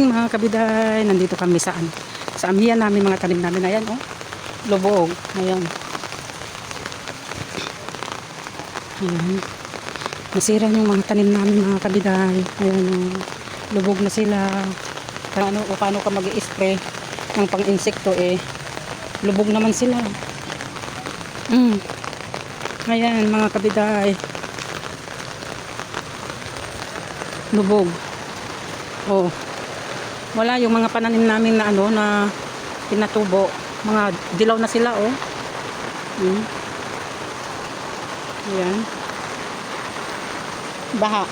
morning mga kabiday. Nandito kami sa amihan namin, mga tanim namin. Ayan oh, lubog. Ayan. Ayan. Nasira yung mga tanim namin mga kabiday. Ayan oh, lubog na sila. Paano ka mag-i-spray ng pang-insekto eh. Lubog naman sila. Ayan mga kabiday. Lubog. Oh. Wala yung mga pananim namin na na pinatubo. Mga dilaw na sila oh. Ayan. Baha.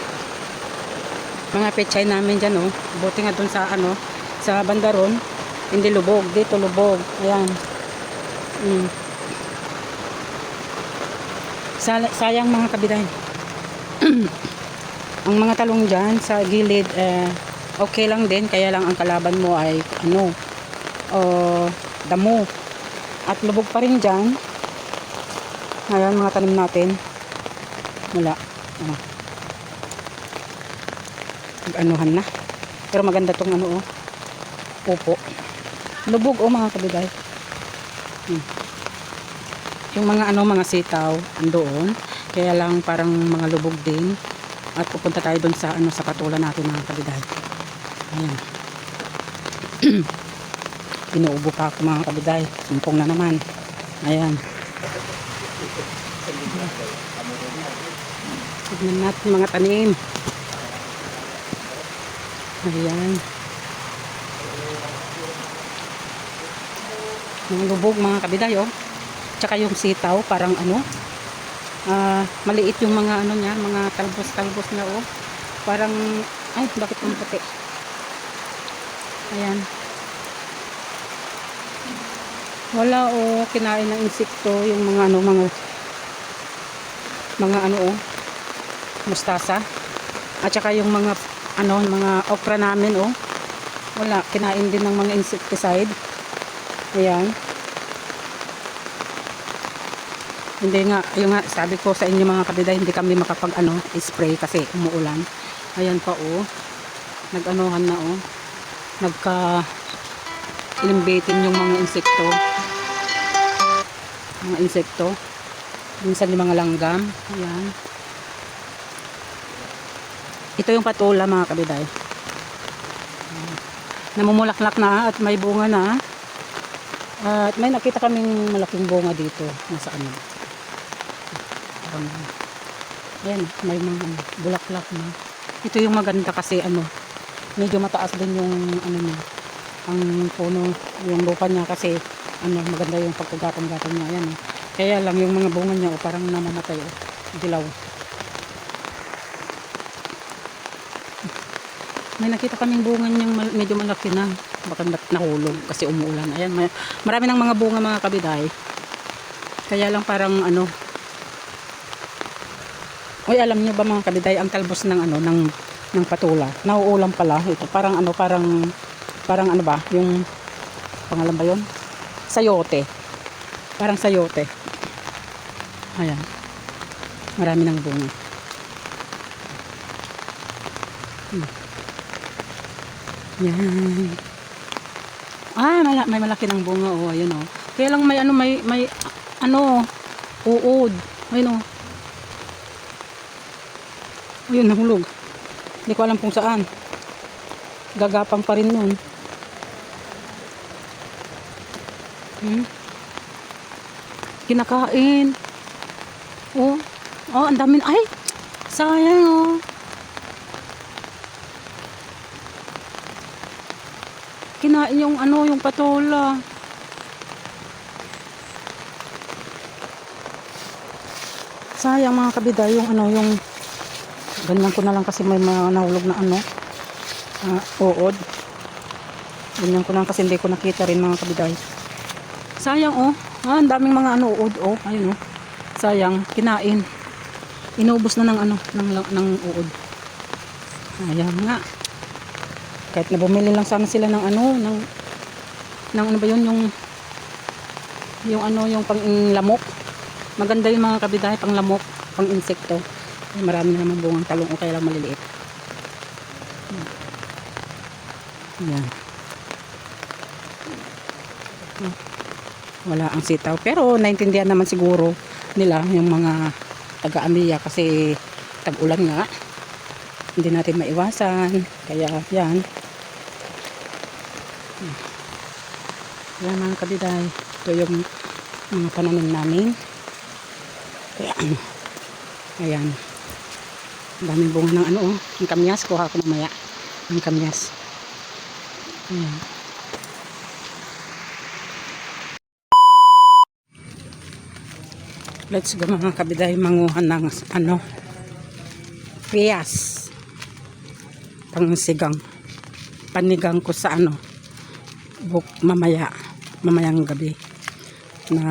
Mga pechay namin dyan oh. Buti nga dun sa sa bandaron. Hindi lubog. Dito lubog. Ayan. Sayang mga kabiday. Ang mga talong dyan sa gilid okay lang din, kaya lang ang kalaban mo ay damo. At lubog pa rin dyan. Ayan mga tanim natin. Wala. Anuhan na. Pero maganda tong upo. Lubog mga kabiday. Yung mga mga sitaw andoon. Kaya lang parang mga lubog din. At pupunta tayo doon sa sa patulan natin mga kabiday. Ayan. Inuubo pa ako mga kabiday. Sumpong na naman. Ayan. Tignan natin mga tanim. Ayan. Yung lubog mga kabiday oh. Tsaka yung sitaw parang maliit yung mga niya, mga talbos na oh. Parang ay bakit ang puti. Ayan. Wala oh, kinain ng insekto yung mga mustasa. At saka yung mga mga okra namin oh. Wala, kinain din ng mga insecticide. Ayan. Hindi nga, yung nga sabi ko sa inyo mga kabiday, hindi kami makapag spray kasi umuulan. Ayan pa oh. Nag-anuhan na oh. Nagka-ilimbating yung mga insekto. Minsan yung mga langgam. Ayan. Ito yung patula mga kabiday. Namumulaklak na at may bunga na. At may nakita kaming malaking bunga dito. Nasa Ayan, may mga bulaklak na. Ito yung maganda kasi medyo mataas din yung niya. Ang puno, yung lupa niya kasi maganda yung pagkagatong-gatong niya. Ayan. Kaya lang yung mga bunga niya parang namamatay dilaw. May nakita kaming bunga niyang medyo malaki na. Baka nahulog kasi umuulan. Ayan, marami ng mga bunga mga kabiday. Kaya lang parang Uy, alam niyo ba mga kabiday, ang talbos ng ng patula, nauulam pala ito. Parang parang ba, yung pangalan ba 'yon? Sayote. Parang sayote. Ayan. Marami ng bunga. Yan. May malaki ng bunga oh, ayun oh. Kaya lang may uod. Ayun oh. Ayun, nahulog. Hindi ko alam kung saan. Gagapang pa rin nun. Kinakain. Oh, ang dami. Ay, sayang oh. Kinain yung yung patola. Sayang mga kabiday yung yung ganyan ko na lang kasi may mga nahulog na uod. Ganyan ko lang kasi hindi ko nakita rin mga kabiday. Sayang oh. Ang daming mga uod oh. Ayun oh. Sayang, kinain. Inubos na ng ng uod. Ayan nga. Kahit na bumili lang sana sila ng ng ba yun, yung pang-lamok. Maganda yung mga kabiday, pang-lamok, pang-insekto. Marami naman bungang talong o kaya lang maliliit. Ayan. Wala ang sitaw. Pero naintindihan naman siguro nila yung mga taga-Amiya kasi tag-ulan nga. Hindi natin maiwasan. Kaya yan. Yan mga kabiday. Ito yung mga pananim namin. Kaya ano. Ayan. Ang daming bunga ng ano oh. Ang kamyas. Kuha ko mamaya. Ang kamyas. Ayan. Let's go mga kabiday, manguhan ng ano, piyas, pangsigang, panigang ko sa ano, mamayang gabi, na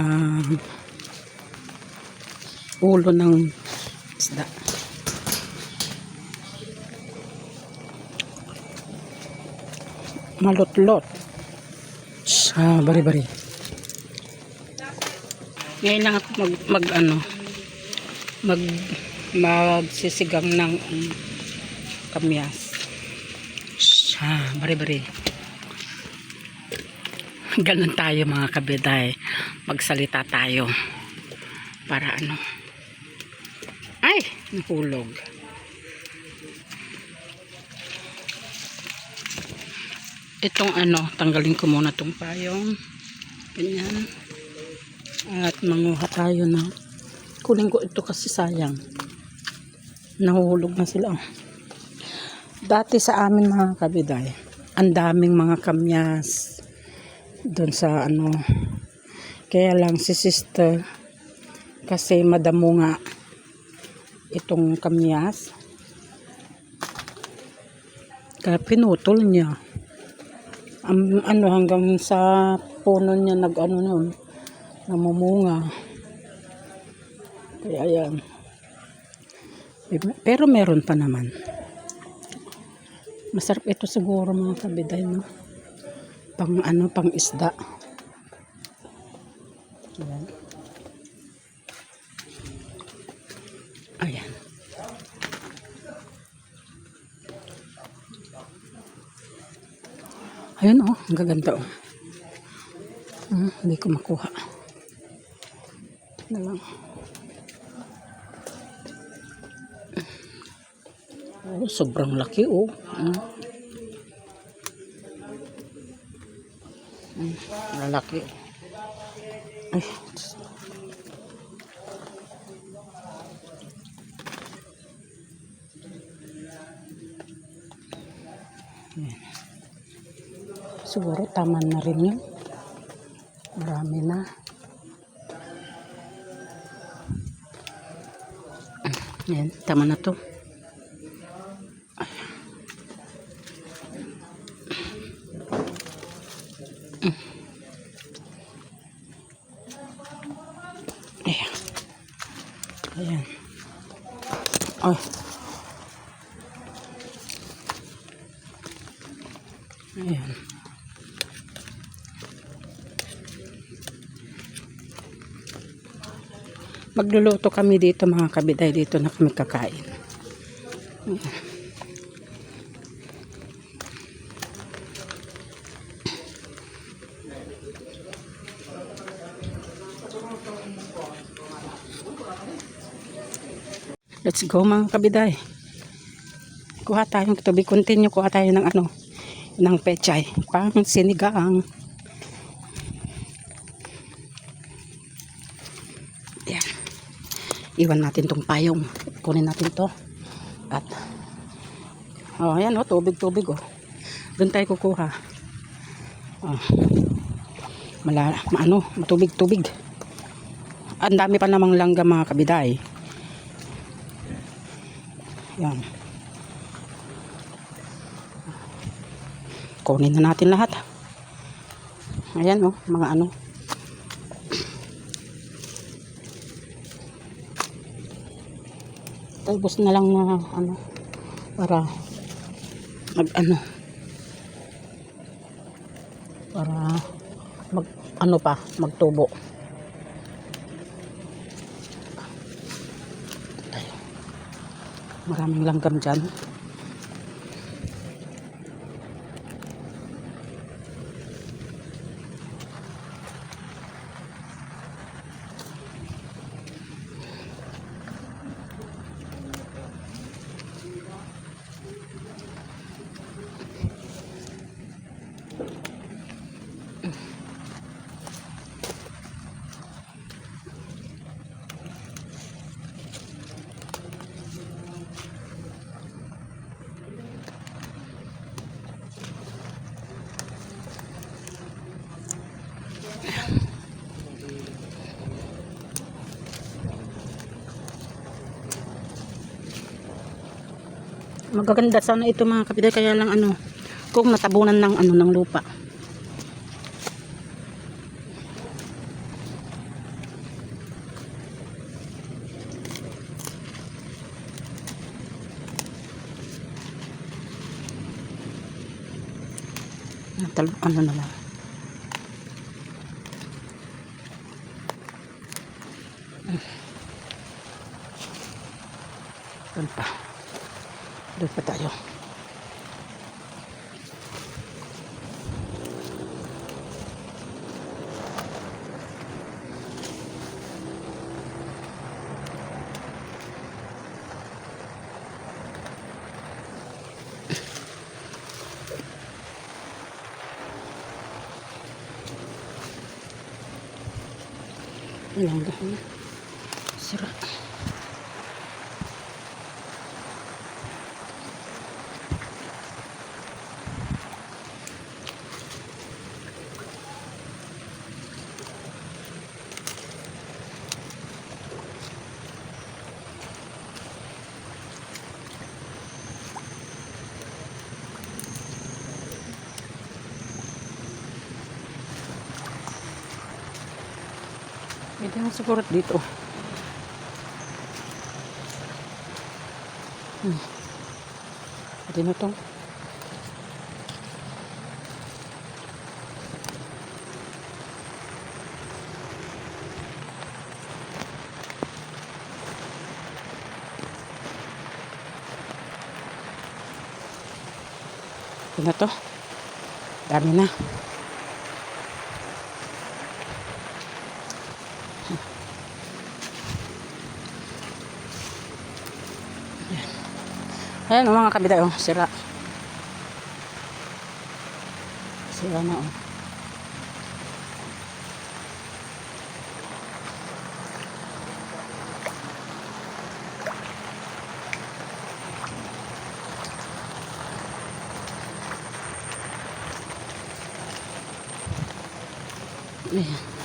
ulo ng isda. Malutlot, bari-bari. Ngayon lang ako magsisigang ng kamyas. Bari-bari. Ganun tayo mga kabiday. Magsalita tayo. Para ano. Ay! Nahulog. Itong ano, tanggalin ko muna itong payong. Ganyan. At manguha tayo na kunin ko ito kasi sayang nahuhulog na sila. Dati sa amin mga kabiday ang daming mga kamyas doon sa ano, kaya lang si sister kasi madamo nga itong kamyas kaya pinutol niya ang ano hanggang sa puno niya nag ano nun namumunga. Kaya yan. Pero meron pa naman. Masarap ito siguro mga kabiday, no? Pang ano, pang isda. Ayan. Ayan. Ayun oh, ang gaganda oh. Hindi ko makuha. Na lang. Oh, sobrang laki oh. Lalaki. Ay. Siguro tama na rin yun. Marami na. Ayan, tama na to. Ayan. Ayan. Oh. Ayan. Magluluto kami dito mga kabiday, dito na kami kakain. Ayan. Let's go mga kabiday. Kuha tayong tubig, continue, kuha tayo ng ano, ng pechay, pang sinigang. Ayan. Iwan natin tong payong. Kunin natin to. At oh, ayan oh, tubig oh. Doon tayo kukuha. Oh. Matubig. Ang dami pa namang langga mga kabiday. Yan. Kunin na natin lahat. Ayan oh, mga ano. Tapos na lang na ano para magtubo. Maraming langgam dyan. Magaganda sana ito mga kapiday, kaya lang ano, kung natabunan ng ano ng lupa. Ano na lang. Doon pa. Doon pa tayo. Ilang dahon. Sira. Pwede na siguro dito. Pwede na to. Pwede na to. Dami na. Ayan o mga kabiday, oh, sira. Sira na, oh. Ayan.